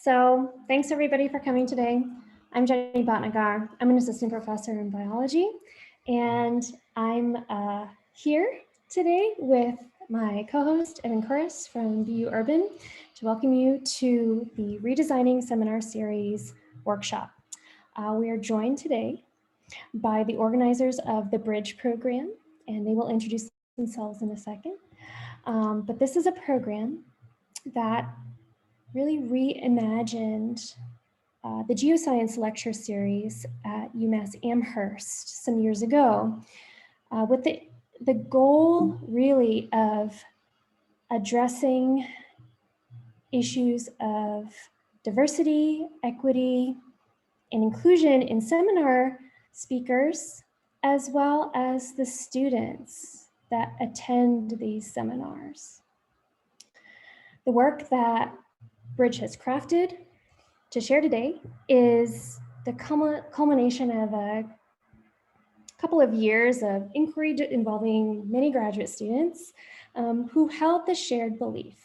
So thanks everybody for coming today. I'm Jenny Bhatnagar. I'm an assistant professor in biology, and I'm here today with my co-host Evan Couros from BU Urban to welcome you to the Redesigning Seminar Series workshop. We are joined today by the organizers of the BRiDGE program, and they will introduce themselves in a second. But this is a program that really reimagined the geoscience lecture series at UMass Amherst some years ago with the goal really of addressing issues of diversity, equity, and inclusion in seminar speakers, as well as the students that attend these seminars. The work that BRiDGE has crafted to share today is the culmination of a couple of years of inquiry involving many graduate students who held the shared belief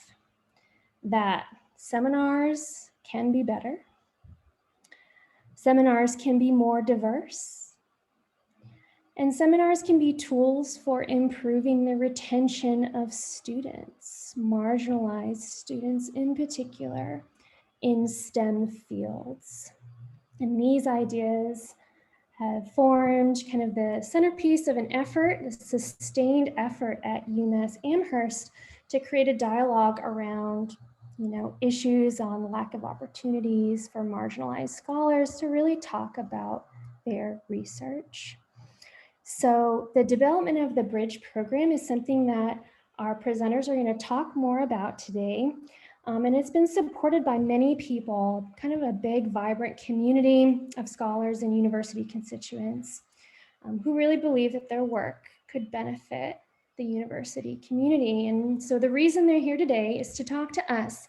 that seminars can be better, seminars can be more diverse, and seminars can be tools for improving the retention of students, marginalized students in particular, in STEM fields. And these ideas have formed kind of the centerpiece of an effort, a sustained effort at UMass Amherst to create a dialogue around, issues on lack of opportunities for marginalized scholars to really talk about their research. So the development of the BRiDGE program is something that our presenters are going to talk more about today. And it's been supported by many people, kind of a big, vibrant community of scholars and university constituents who really believe that their work could benefit the university community. And so the reason they're here today is to talk to us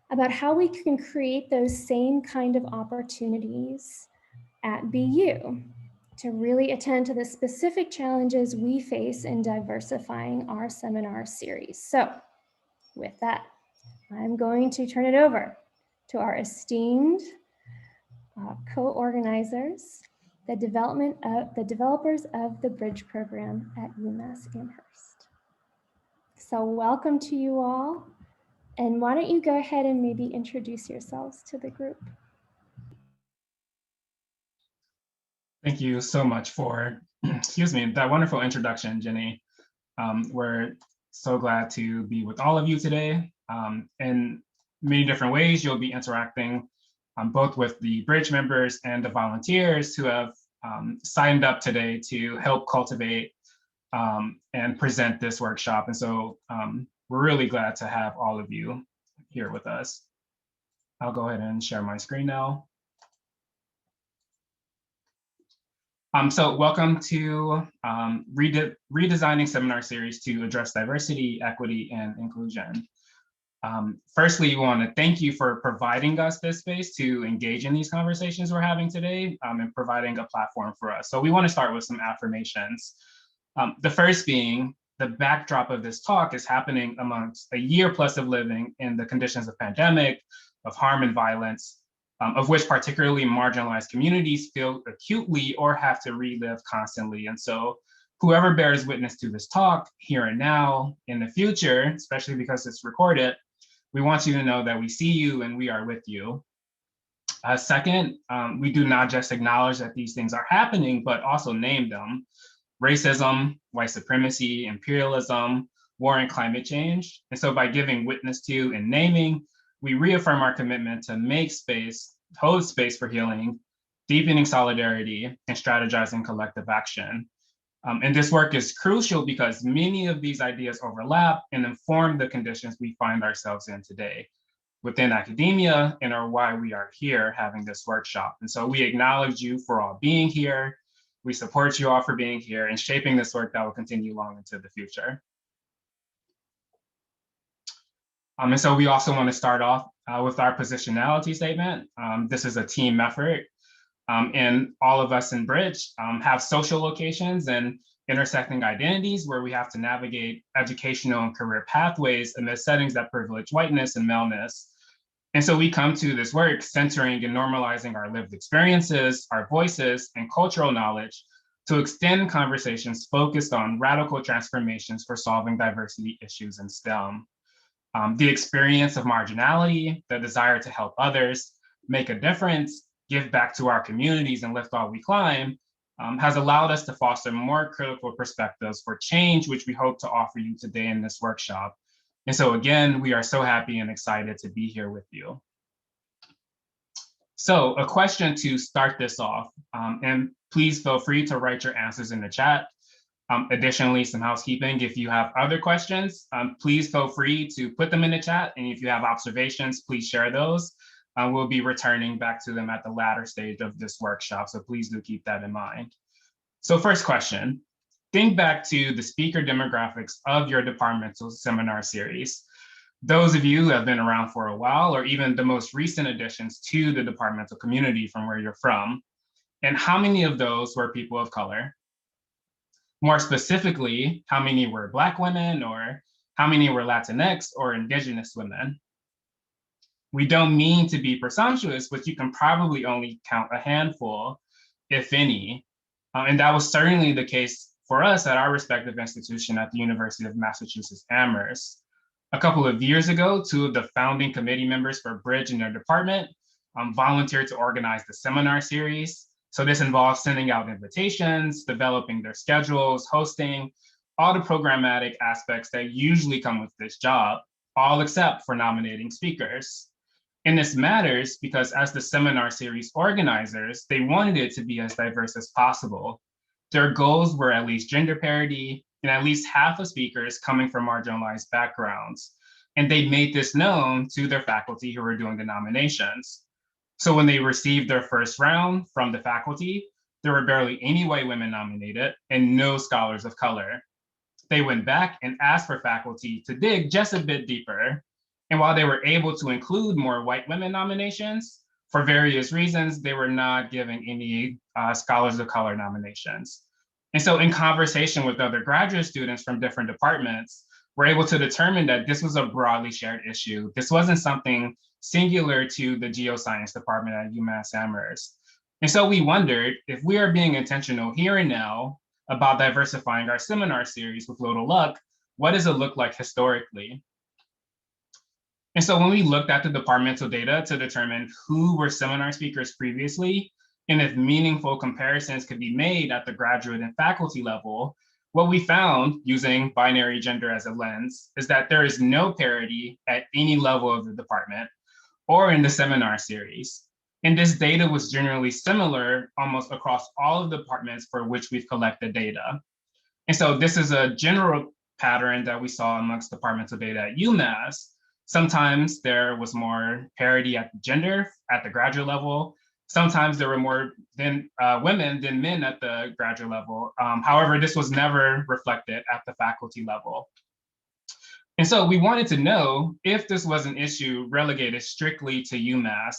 about how we can create those same kind of opportunities at BU to really attend to the specific challenges we face in diversifying our seminar series. So with that, I'm going to turn it over to our esteemed co-organizers, the developers of the BRiDGE program at UMass Amherst. So welcome to you all. And why don't you go ahead and maybe introduce yourselves to the group. Thank you so much for, that wonderful introduction, Jenny. We're so glad to be with all of you today. In many different ways, you'll be interacting both with the BRiDGE members and the volunteers who have signed up today to help cultivate and present this workshop. And so we're really glad to have all of you here with us. I'll go ahead and share my screen now. So welcome to Redesigning Seminar Series to address diversity, equity, and inclusion. Firstly, we want to thank you for providing us this space to engage in these conversations we're having today and providing a platform for us. So we want to start with some affirmations. The first being, the backdrop of this talk is happening amongst a year plus of living in the conditions of pandemic, of harm and violence, of which particularly marginalized communities feel acutely or have to relive constantly. And so whoever bears witness to this talk here and now, in the future, especially because it's recorded, we want you to know that we see you and we are with you. Second, we do not just acknowledge that these things are happening, but also name them. Racism, white supremacy, imperialism, war and climate change. And so by giving witness to and naming, we reaffirm our commitment to make space, hold space for healing, deepening solidarity, and strategizing collective action. And this work is crucial because many of these ideas overlap and inform the conditions we find ourselves in today within academia and are why we are here having this workshop. And so we acknowledge you for all being here. We support you all for being here and shaping this work that will continue long into the future. And so we also want to start off with our positionality statement. This is a team effort. And all of us in BRiDGE have social locations and intersecting identities where we have to navigate educational and career pathways amid settings that privilege whiteness and maleness. And so we come to this work centering and normalizing our lived experiences, our voices, and cultural knowledge to extend conversations focused on radical transformations for solving diversity issues in STEM. The experience of marginality, the desire to help others, make a difference, give back to our communities, and lift all we climb, has allowed us to foster more critical perspectives for change, which we hope to offer you today in this workshop. And so again, we are so happy and excited to be here with you. So a question to start this off, and please feel free to write your answers in the chat. Additionally, some housekeeping, if you have other questions, please feel free to put them in the chat. And if you have observations, please share those. We'll be returning back to them at the latter stage of this workshop. So please do keep that in mind. So first question, think back to the speaker demographics of your departmental seminar series. Those of you who have been around for a while, or even the most recent additions to the departmental community from where you're from, and how many of those were people of color? More specifically, how many were Black women, or how many were Latinx or Indigenous women? We don't mean to be presumptuous, but you can probably only count a handful, if any. And that was certainly the case for us at our respective institution at the University of Massachusetts Amherst. A couple of years ago, two of the founding committee members for BRiDGE in their department volunteered to organize the seminar series. So this involves sending out invitations, developing their schedules, hosting, all the programmatic aspects that usually come with this job, all except for nominating speakers. And this matters because as the seminar series organizers, they wanted it to be as diverse as possible. Their goals were at least gender parity and at least half of speakers coming from marginalized backgrounds. And they made this known to their faculty who were doing the nominations. So when they received their first round from the faculty, there were barely any white women nominated and no scholars of color. They went back and asked for faculty to dig just a bit deeper. And while they were able to include more white women nominations, for various reasons, they were not giving any scholars of color nominations. And so in conversation with other graduate students from different departments, we're able to determine that this was a broadly shared issue. This wasn't something singular to the geoscience department at UMass Amherst. And so we wondered if we are being intentional here and now about diversifying our seminar series with little luck, what does it look like historically? And so when we looked at the departmental data to determine who were seminar speakers previously, and if meaningful comparisons could be made at the graduate and faculty level, what we found using binary gender as a lens is that there is no parity at any level of the department or in the seminar series. And this data was generally similar almost across all of the departments for which we've collected data. And so this is a general pattern that we saw amongst departmental data at UMass. Sometimes there was more parity at the gender at the graduate level. Sometimes there were more women than men at the graduate level. However, this was never reflected at the faculty level. And so we wanted to know if this was an issue relegated strictly to UMass,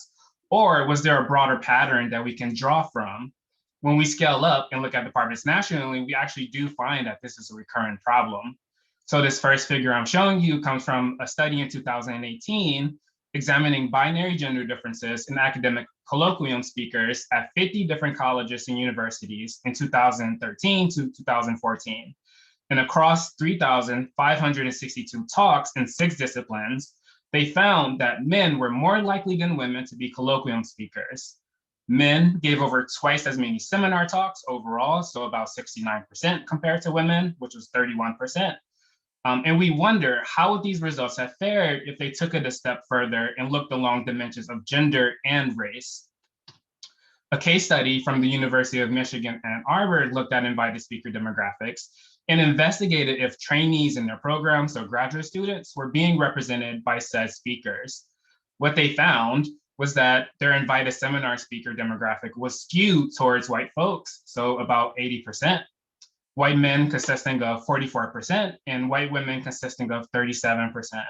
or was there a broader pattern that we can draw from? When we scale up and look at departments nationally, we actually do find that this is a recurrent problem. So this first figure I'm showing you comes from a study in 2018 examining binary gender differences in academic colloquium speakers at 50 different colleges and universities in 2013 to 2014. And across 3,562 talks in 6 disciplines, they found that men were more likely than women to be colloquium speakers. Men gave over twice as many seminar talks overall, so about 69% compared to women, which was 31%. And we wonder how would these results have fared if they took it a step further and looked along dimensions of gender and race. A case study from the University of Michigan Ann Arbor looked at invited speaker demographics and investigated if trainees in their programs, so graduate students, were being represented by said speakers. What they found was that their invited seminar speaker demographic was skewed towards white folks, so about 80%. White men consisting of 44%, and white women consisting of 37%,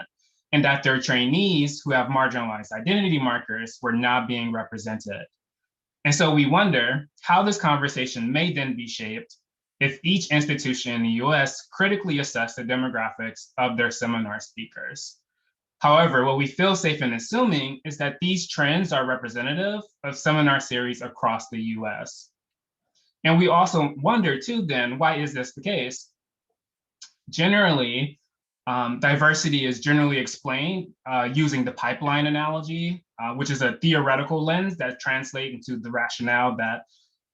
and that their trainees who have marginalized identity markers were not being represented. And so we wonder how this conversation may then be shaped if each institution in the US critically assessed the demographics of their seminar speakers. However, what we feel safe in assuming is that these trends are representative of seminar series across the US. And we also wonder too then, why is this the case? Generally, diversity is generally explained using the pipeline analogy, which is a theoretical lens that translates into the rationale that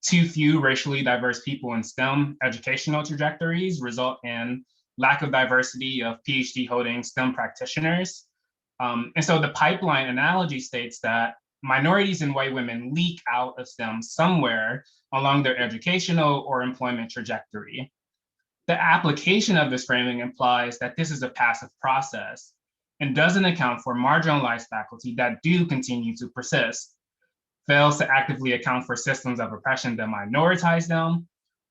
too few racially diverse people in STEM educational trajectories result in lack of diversity of PhD holding STEM practitioners. And so the pipeline analogy states that minorities and white women leak out of STEM somewhere along their educational or employment trajectory. The application of this framing implies that this is a passive process and doesn't account for marginalized faculty that do continue to persist, fails to actively account for systems of oppression that minoritize them,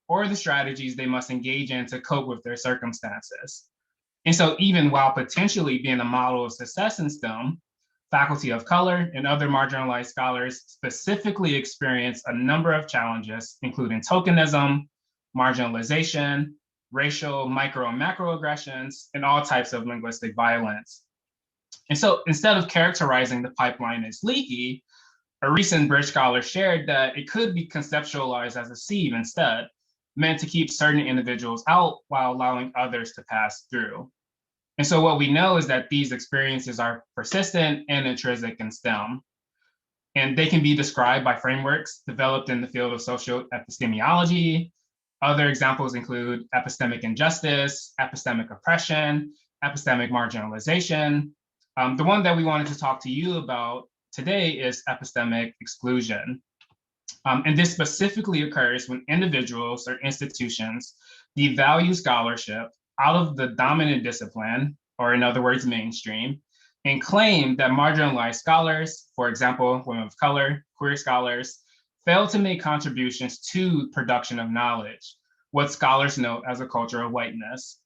or the strategies they must engage in to cope with their circumstances. And so even while potentially being a model of success in STEM, faculty of color and other marginalized scholars specifically experience a number of challenges, including tokenism, marginalization, racial micro and macroaggressions, and all types of linguistic violence. And so instead of characterizing the pipeline as leaky, a recent BRiDGE scholar shared that it could be conceptualized as a sieve instead, meant to keep certain individuals out while allowing others to pass through. And so what we know is that these experiences are persistent and intrinsic in STEM. And they can be described by frameworks developed in the field of social epistemology. Other examples include epistemic injustice, epistemic oppression, epistemic marginalization. The one that we wanted to talk to you about today is epistemic exclusion. And this specifically occurs when individuals or institutions devalue scholarship out of the dominant discipline, or in other words, mainstream, and claim that marginalized scholars, for example, women of color, queer scholars, fail to make contributions to production of knowledge, what scholars note as a culture of whiteness.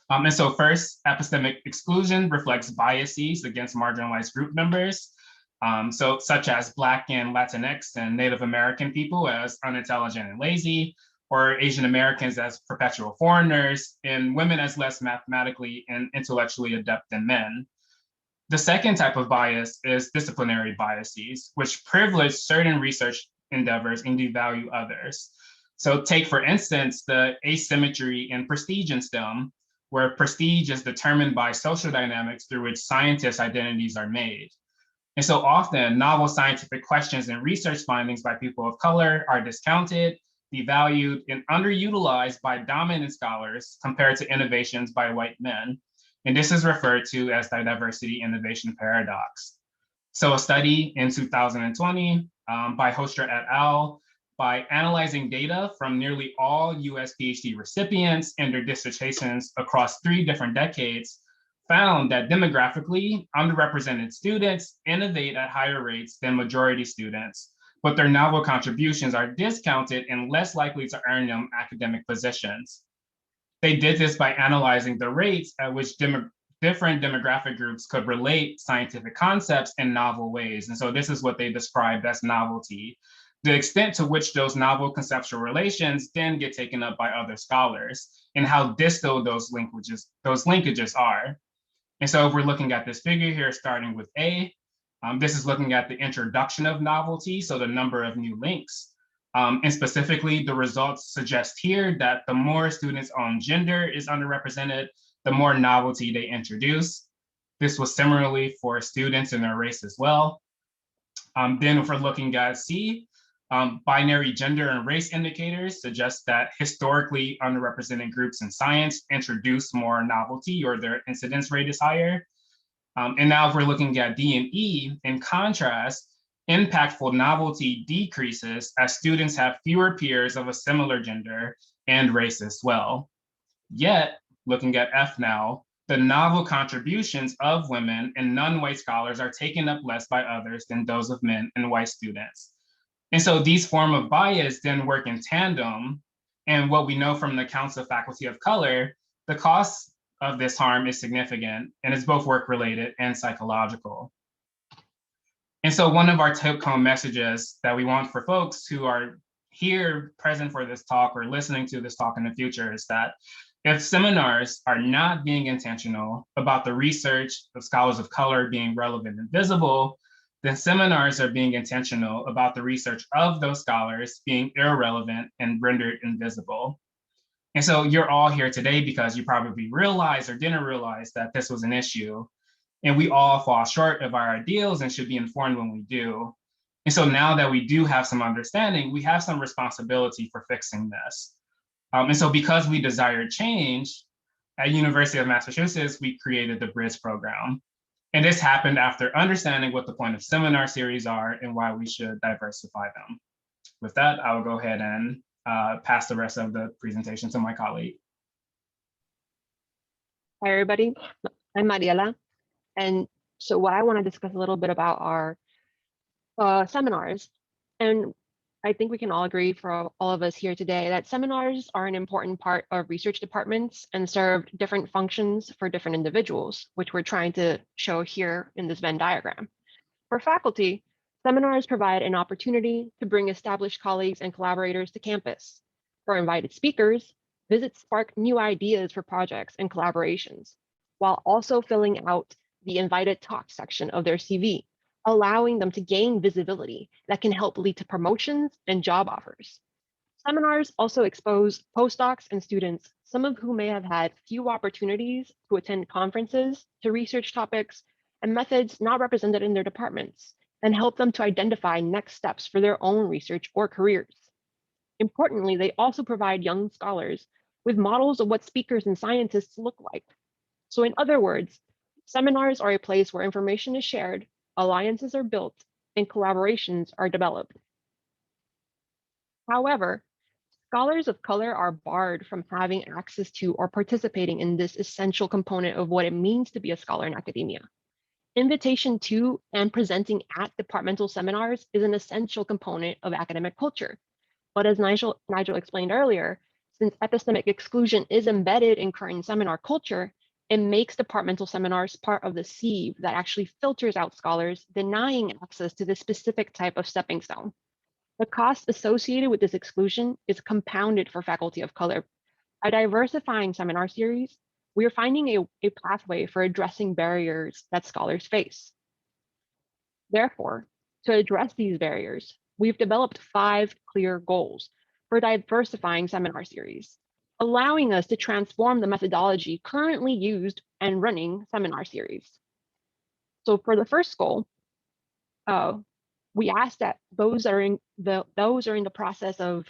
And so first, epistemic exclusion reflects biases against marginalized group members, so such as Black and Latinx and Native American people as unintelligent and lazy, or Asian Americans as perpetual foreigners, and women as less mathematically and intellectually adept than men. The second type of bias is disciplinary biases, which privilege certain research endeavors and devalue others. So take, for instance, the asymmetry in prestige in STEM, where prestige is determined by social dynamics through which scientists' identities are made. And so often, novel scientific questions and research findings by people of color are discounted, devalued, and underutilized by dominant scholars compared to innovations by white men. And this is referred to as the diversity innovation paradox. So a study in 2020 by Hostra et al., by analyzing data from nearly all US PhD recipients and their dissertations across 3 different decades, found that demographically, underrepresented students innovate at higher rates than majority students, but their novel contributions are discounted and less likely to earn them academic positions. They did this by analyzing the rates at which different demographic groups could relate scientific concepts in novel ways. And so this is what they described as novelty, the extent to which those novel conceptual relations then get taken up by other scholars, and how distal those linkages are. And so if we're looking at this figure here, starting with A, this is looking at the introduction of novelty, so the number of new links. And specifically, the results suggest here that the more students' own gender is underrepresented, the more novelty they introduce. This was similarly for students and their race as well. Then if we're looking at C, binary gender and race indicators suggest that historically underrepresented groups in science introduce more novelty, or their incidence rate is higher. And now if we're looking at D and E, in contrast, impactful novelty decreases as students have fewer peers of a similar gender and race as well. Yet, looking at F now, the novel contributions of women and non-white scholars are taken up less by others than those of men and white students. And so these forms of bias then work in tandem. And what we know from the accounts of faculty of color, the cost of this harm is significant, and it's both work-related and psychological. And so one of our take-home messages that we want for folks who are here present for this talk or listening to this talk in the future is that If seminars are not being intentional about the research of scholars of color being relevant and visible, then seminars are being intentional about the research of those scholars being irrelevant and rendered invisible. And so you're all here today because you probably realized or didn't realize that this was an issue. And we all fall short of our ideals and should be informed when we do. And so now that we do have some understanding, we have some responsibility for fixing this. And so because we desired change, at University of Massachusetts, we created the BRiDGE program. And this happened after understanding what the point of seminar series are and why we should diversify them. With that, I will go ahead and pass the rest of the presentation to my colleague. Hi, everybody. I'm Mariela. And so what I want to discuss a little bit about are seminars. And I think we can all agree for all of us here today that seminars are an important part of research departments and serve different functions for different individuals, which we're trying to show here in this Venn diagram. For faculty, seminars provide an opportunity to bring established colleagues and collaborators to campus. For invited speakers, visits spark new ideas for projects and collaborations, while also filling out the invited talk section of their CV, allowing them to gain visibility that can help lead to promotions and job offers. Seminars also expose postdocs and students, some of whom may have had few opportunities to attend conferences, to research topics and methods not represented in their departments, and help them to identify next steps for their own research or careers. Importantly, they also provide young scholars with models of what speakers and scientists look like. So in other words, seminars are a place where information is shared, alliances are built, and collaborations are developed. However, scholars of color are barred from having access to or participating in this essential component of what it means to be a scholar in academia. Invitation to and presenting at departmental seminars is an essential component of academic culture. But as Nigel explained earlier, since epistemic exclusion is embedded in current seminar culture, it makes departmental seminars part of the sieve that actually filters out scholars, denying access to this specific type of stepping stone. The cost associated with this exclusion is compounded for faculty of color. By diversifying seminar series, we are finding a pathway for addressing barriers that scholars face. Therefore, to address these barriers, we've developed 5 clear goals for diversifying seminar series, allowing us to transform the methodology currently used and running seminar series. So for the first goal, we ask that those are in the process of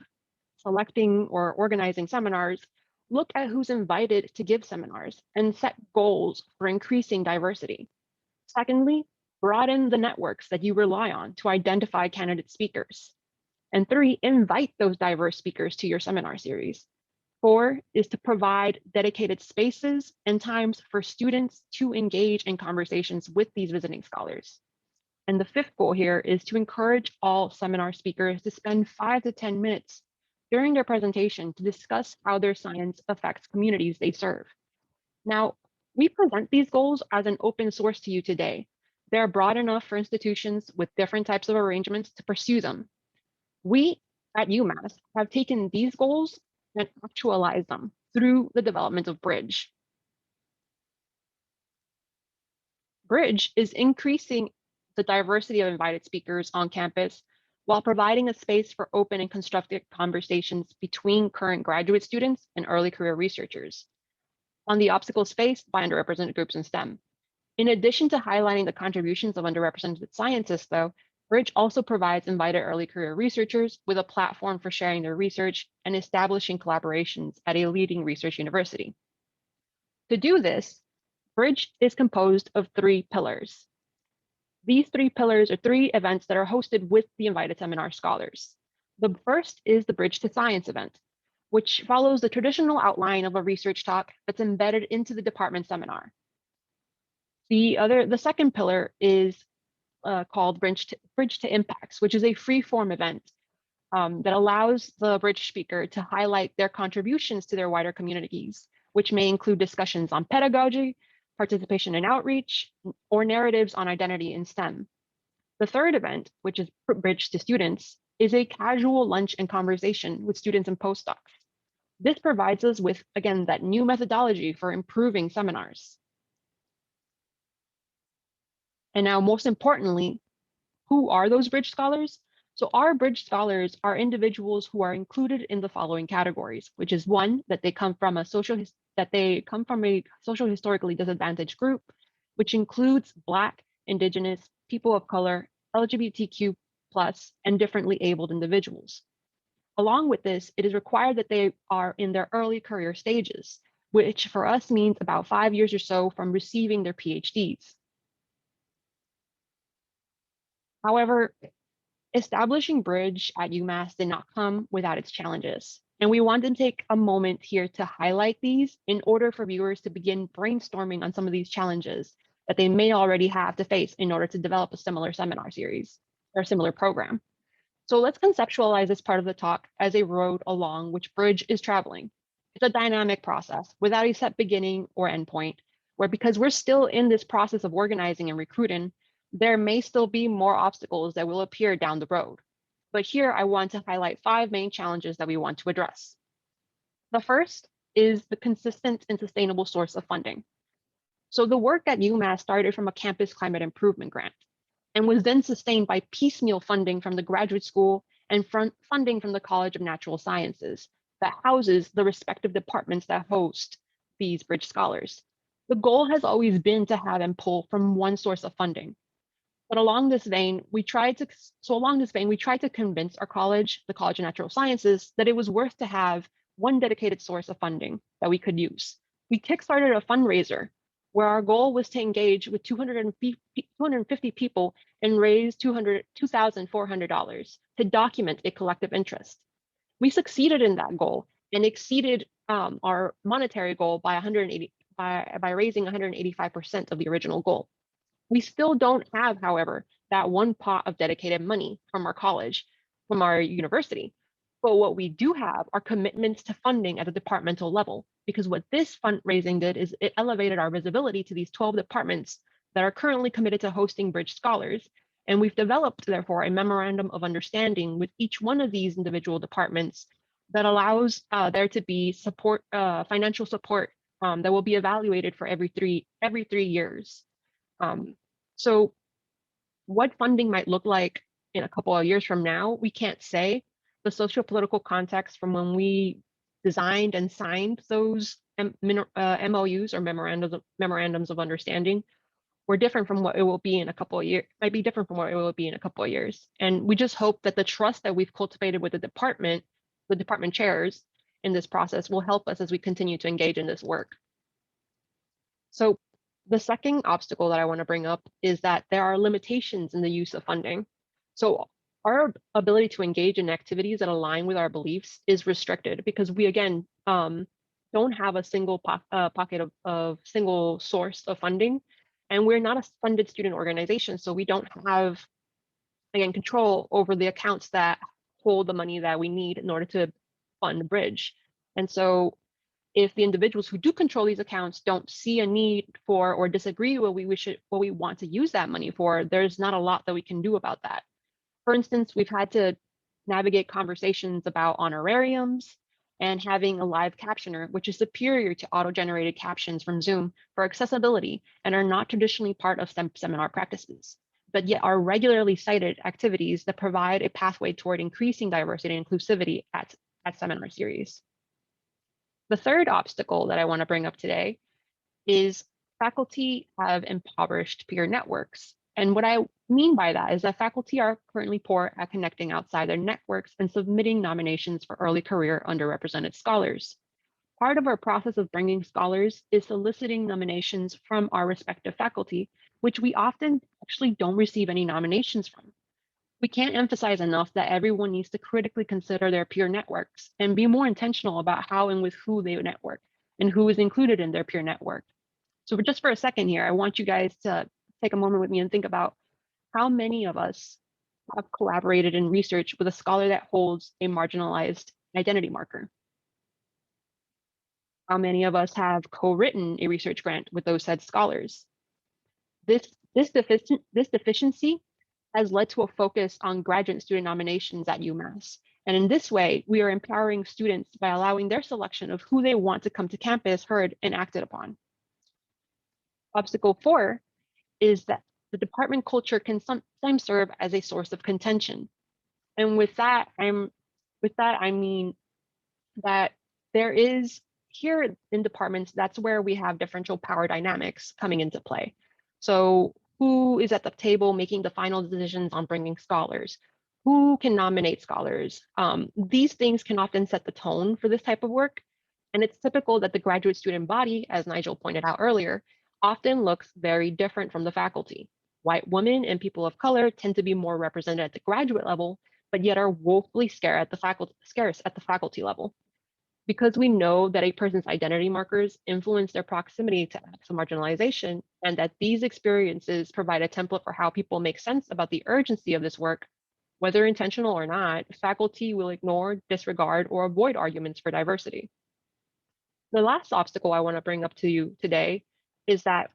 selecting or organizing seminars, look at who's invited to give seminars and set goals for increasing diversity. Secondly, broaden the networks that you rely on to identify candidate speakers. And 3, invite those diverse speakers to your seminar series. 4 is to provide dedicated spaces and times for students to engage in conversations with these visiting scholars. And the 5th goal here is to encourage all seminar speakers to spend 5 to 10 minutes during their presentation to discuss how their science affects communities they serve. Now, we present these goals as an open source to you today. They're broad enough for institutions with different types of arrangements to pursue them. We at UMass have taken these goals and actualized them through the development of BRiDGE. BRiDGE is increasing the diversity of invited speakers on campus while providing a space for open and constructive conversations between current graduate students and early career researchers on the obstacles faced by underrepresented groups in STEM. In addition to highlighting the contributions of underrepresented scientists, though, BRiDGE also provides invited early career researchers with a platform for sharing their research and establishing collaborations at a leading research university. To do this, BRiDGE is composed of 3 pillars. These 3 pillars are 3 events that are hosted with the invited seminar scholars. The first is the Bridge to Science event, which follows the traditional outline of a research talk that's embedded into the department seminar. The second pillar is called Bridge to Impacts, which is a free-form event that allows the BRiDGE speaker to highlight their contributions to their wider communities, which may include discussions on pedagogy, participation in outreach, or narratives on identity in STEM. The third event, which is BRiDGE to Students, is a casual lunch and conversation with students and postdocs. This provides us with, again, that new methodology for improving seminars. And now, most importantly, who are those bridge scholars? So our bridge scholars are individuals who are included in the following categories, which is one, that they come from a social historically disadvantaged group, which includes Black, Indigenous, people of color, LGBTQ+, and differently abled individuals. Along with this, it is required that they are in their early career stages, which for us means about 5 years or so from receiving their PhDs. However, establishing BRiDGE at UMass did not come without its challenges. And we want to take a moment here to highlight these in order for viewers to begin brainstorming on some of these challenges that they may already have to face in order to develop a similar seminar series or a similar program. So let's conceptualize this part of the talk as a road along which BRiDGE is traveling. It's a dynamic process without a set beginning or endpoint, where because we're still in this process of organizing and recruiting, there may still be more obstacles that will appear down the road. But here I want to highlight 5 main challenges that we want to address. The first is the consistent and sustainable source of funding. So the work at UMass started from a campus climate improvement grant and was then sustained by piecemeal funding from the graduate school and funding from the College of Natural Sciences that houses the respective departments that host these BRiDGE scholars. The goal has always been to have them pull from one source of funding. But along this vein, we tried to convince our college, the College of Natural Sciences, that it was worth to have one dedicated source of funding that we could use. We kickstarted a fundraiser where our goal was to engage with 250 people and raise $2,400 to document a collective interest. We succeeded in that goal and exceeded our monetary goal by raising 185% of the original goal. We still don't have, however, that one pot of dedicated money from our college, from our university. But what we do have are commitments to funding at a departmental level, because what this fundraising did is it elevated our visibility to these 12 departments that are currently committed to hosting BRiDGE scholars. And we've developed, therefore, a memorandum of understanding with each one of these individual departments that allows there to be support, financial support that will be evaluated for every three years. So what funding might look like in a couple of years from now, we can't say. The socio-political context from when we designed and signed those MOUs or memorandums of understanding were different from what it will be in a couple of years, might be different from what it will be in a couple of years. And we just hope that the trust that we've cultivated with the department chairs in this process will help us as we continue to engage in this work. So the second obstacle that I want to bring up is that there are limitations in the use of funding. So our ability to engage in activities that align with our beliefs is restricted because we, again, don't have a single pocket of single source of funding. And we're not a funded student organization, so we don't have, again, control over the accounts that hold the money that we need in order to fund BRiDGE. And so if the individuals who do control these accounts don't see a need for or disagree with what we want to use that money for, there's not a lot that we can do about that. For instance, we've had to navigate conversations about honorariums and having a live captioner, which is superior to auto-generated captions from Zoom for accessibility and are not traditionally part of seminar practices, but yet are regularly cited activities that provide a pathway toward increasing diversity and inclusivity at seminar series. The third obstacle that I want to bring up today is faculty have impoverished peer networks. And what I mean by that is that faculty are currently poor at connecting outside their networks and submitting nominations for early career underrepresented scholars. Part of our process of bringing scholars is soliciting nominations from our respective faculty, which we often actually don't receive any nominations from. We can't emphasize enough that everyone needs to critically consider their peer networks and be more intentional about how and with who they network and who is included in their peer network. So just for a second here, I want you guys to take a moment with me and think about how many of us have collaborated in research with a scholar that holds a marginalized identity marker. How many of us have co-written a research grant with those said scholars? This deficiency has led to a focus on graduate student nominations at UMass And in this way, we are empowering students by allowing their selection of who they want to come to campus heard and acted upon. Obstacle 4 is that the department culture can sometimes serve as a source of contention. And with that, I mean that there is here in departments, that's where we have differential power dynamics coming into play. So who is at the table making the final decisions on bringing scholars? Who can nominate scholars? These things can often set the tone for this type of work. And it's typical that the graduate student body, as Nigel pointed out earlier, often looks very different from the faculty. White women and people of color tend to be more represented at the graduate level, but yet are woefully scarce at the faculty level. Because we know that a person's identity markers influence their proximity to acts of marginalization, and that these experiences provide a template for how people make sense about the urgency of this work, whether intentional or not, faculty will ignore, disregard, or avoid arguments for diversity. The last obstacle I want to bring up to you today is that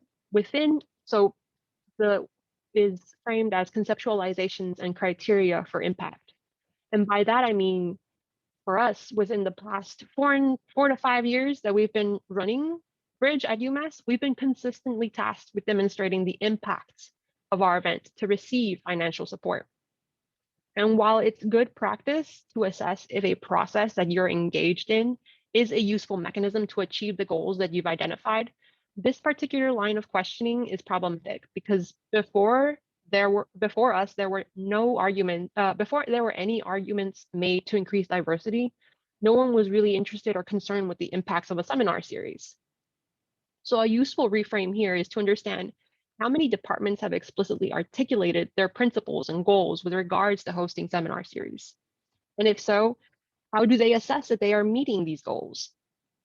is framed as conceptualizations and criteria for impact. And by that, I mean, for us, within the past 4 to 5 years that we've been running BRiDGE at UMass, we've been consistently tasked with demonstrating the impacts of our event to receive financial support. And while it's good practice to assess if a process that you're engaged in is a useful mechanism to achieve the goals that you've identified, this particular line of questioning is problematic because before there were any arguments made to increase diversity, no one was really interested or concerned with the impacts of a seminar series. So a useful reframe here is to understand how many departments have explicitly articulated their principles and goals with regards to hosting seminar series. And if so, how do they assess that they are meeting these goals?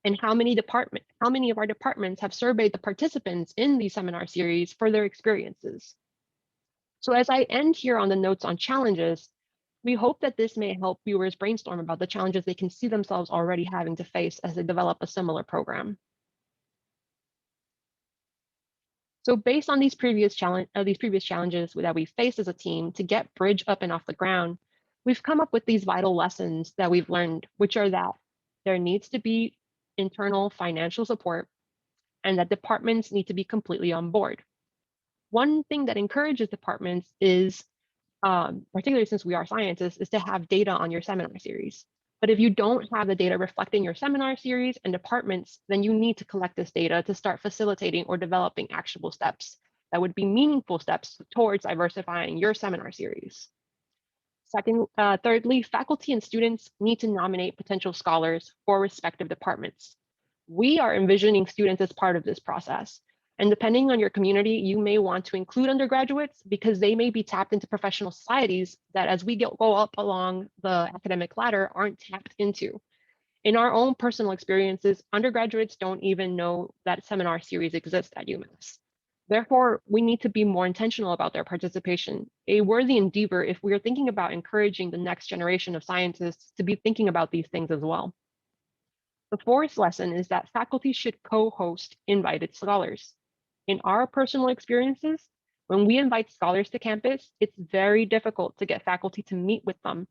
And how many of our departments have surveyed the participants in these seminar series for their experiences? So as I end here on the notes on challenges, we hope that this may help viewers brainstorm about the challenges they can see themselves already having to face as they develop a similar program. So based on these previous challenges that we faced as a team to get BRiDGE up and off the ground, we've come up with these vital lessons that we've learned, which are that there needs to be internal financial support and that departments need to be completely on board. One thing that encourages departments is, particularly since we are scientists, is to have data on your seminar series. But if you don't have the data reflecting your seminar series and departments, then you need to collect this data to start facilitating or developing actionable steps that would be meaningful steps towards diversifying your seminar series. Thirdly, faculty and students need to nominate potential scholars for respective departments. We are envisioning students as part of this process. And depending on your community, you may want to include undergraduates because they may be tapped into professional societies that as we go up along the academic ladder aren't tapped into. In our own personal experiences, undergraduates don't even know that seminar series exists at UMass. Therefore, we need to be more intentional about their participation, a worthy endeavor if we are thinking about encouraging the next generation of scientists to be thinking about these things as well. The fourth lesson is that faculty should co-host invited scholars. In our personal experiences, when we invite scholars to campus, it's very difficult to get faculty to meet with them.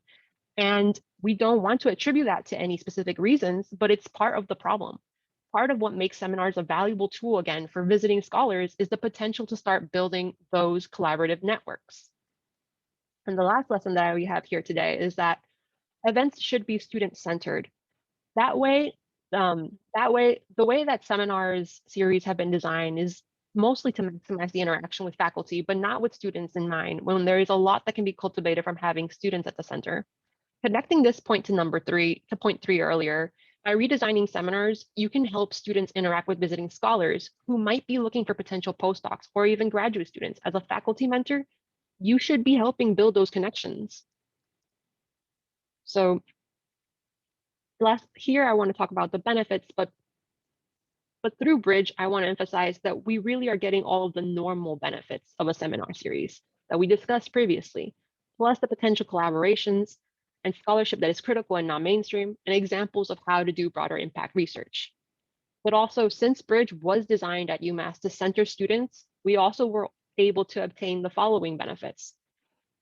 And we don't want to attribute that to any specific reasons, but it's part of the problem. Part of what makes seminars a valuable tool, again, for visiting scholars is the potential to start building those collaborative networks. And the last lesson that we have here today is that events should be student-centered. The way that seminars series have been designed is mostly to maximize the interaction with faculty, but not with students in mind, when there is a lot that can be cultivated from having students at the center. Connecting this point to point three earlier, by redesigning seminars, you can help students interact with visiting scholars who might be looking for potential postdocs or even graduate students. As a faculty mentor, you should be helping build those connections. So here, I want to talk about the benefits, but through BRiDGE, I want to emphasize that we really are getting all of the normal benefits of a seminar series that we discussed previously, plus the potential collaborations and scholarship that is critical and non-mainstream, and examples of how to do broader impact research. But also, since BRiDGE was designed at UMass to center students, we also were able to obtain the following benefits.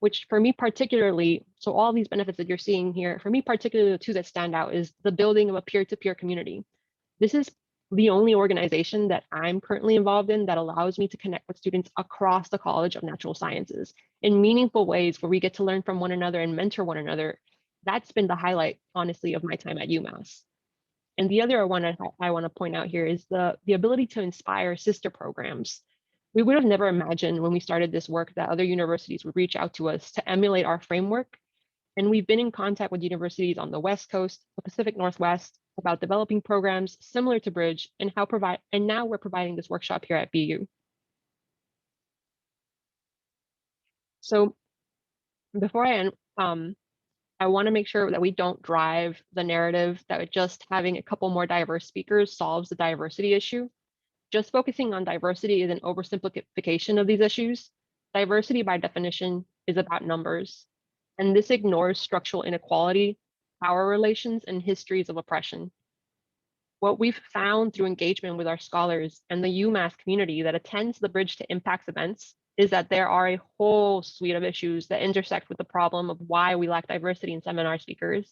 which for me particularly, so all these benefits that you're seeing here, for me particularly the two that stand out is the building of a peer-to-peer community. This is the only organization that I'm currently involved in that allows me to connect with students across the College of Natural Sciences in meaningful ways where we get to learn from one another and mentor one another. That's been the highlight, honestly, of my time at UMass. And the other one I want to point out here is the ability to inspire sister programs. We would have never imagined when we started this work that other universities would reach out to us to emulate our framework. And we've been in contact with universities on the West Coast, the Pacific Northwest, about developing programs similar to BRiDGE and now we're providing this workshop here at BU. So before I end, I want to make sure that we don't drive the narrative that just having a couple more diverse speakers solves the diversity issue. Just focusing on diversity is an oversimplification of these issues. Diversity, by definition, is about numbers, and this ignores structural inequality, power relations, and histories of oppression. What we've found through engagement with our scholars and the UMass community that attends the BRiDGE to Impacts events is that there are a whole suite of issues that intersect with the problem of why we lack diversity in seminar speakers.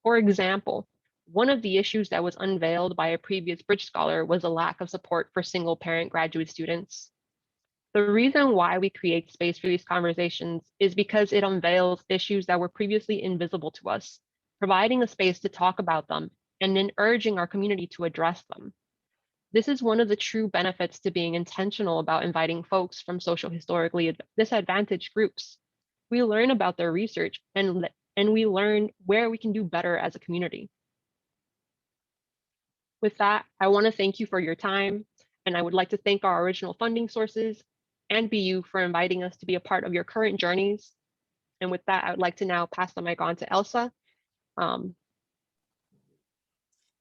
For example, one of the issues that was unveiled by a previous BRiDGE scholar was a lack of support for single-parent graduate students. The reason why we create space for these conversations is because it unveils issues that were previously invisible to us, providing a space to talk about them and then urging our community to address them. This is one of the true benefits to being intentional about inviting folks from social historically disadvantaged groups. We learn about their research and we learn where we can do better as a community. With that, I want to thank you for your time, and I would like to thank our original funding sources and BU for inviting us to be a part of your current journeys. And with that, I would like to now pass the mic on to Elsa